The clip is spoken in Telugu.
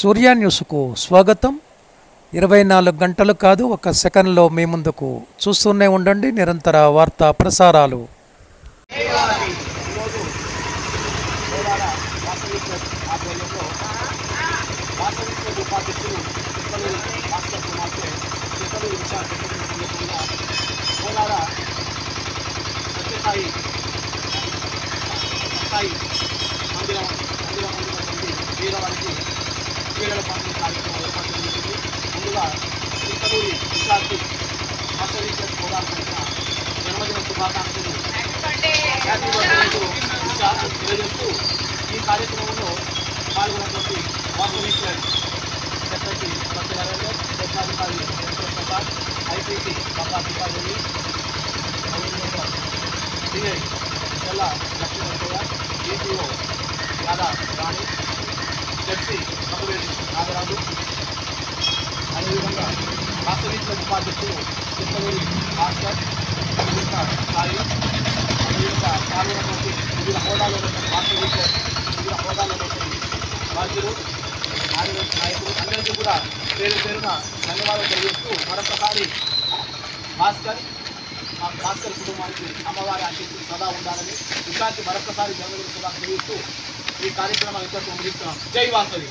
సూర్య న్యూస్కు స్వాగతం. 24 గంటలు కాదు, ఒక సెకండ్లో మీ ముందుకు. చూస్తూనే ఉండండి నిరంతర వార్తా ప్రసారాలు. క్రీడల పంపిణీ కార్యక్రమం ఏర్పాటు జరిగింది. ముందుగా చిత్తూరు విద్యార్థి ఆశ్రయించిన హోదాపడిన జన్మదిన శుభాకాంక్షలు విద్యార్థులు తెలియజేస్తూ ఈ కార్యక్రమంలో పాల్గొన్నటువంటి వాసవిక్టర్ సెక్రటరీ సత్యనారాయణ, రత్నాధికారి ప్రసాద్, ఐపీసీ పట్టాధికారి డిఐ తెల్ల లక్ష్మీనరసయ్య, డిపిఓ యాదా రాణి, జెడ్సీ మగవేడి నాగరాజు, అదేవిధంగా వాస్తవిక ఉపాధ్యక్షులు చిత్తూరి భాస్కర్, సాయి, అదేవిధంగా పాల్గొన్నటువంటి వివిధ హోదాలో వాస్తవిక వివిధ హోదాలో బాధ్యులు నాయకులు అందరికీ కూడా పేరు పేరున ధన్యవాదాలు తెలియజేస్తూ మరొకసారి భాస్కర్ కుటుంబానికి అమ్మవారి ఆశీస్సులు సదా ఉండాలని విద్యార్థి మరొకసారి జన్మదిన శుభాకాంక్షలు తెలియజేస్తూ ఈ కార్యక్రమాన్ని ఇంతకు ముగిస్తున్నాం. జై వాసవి.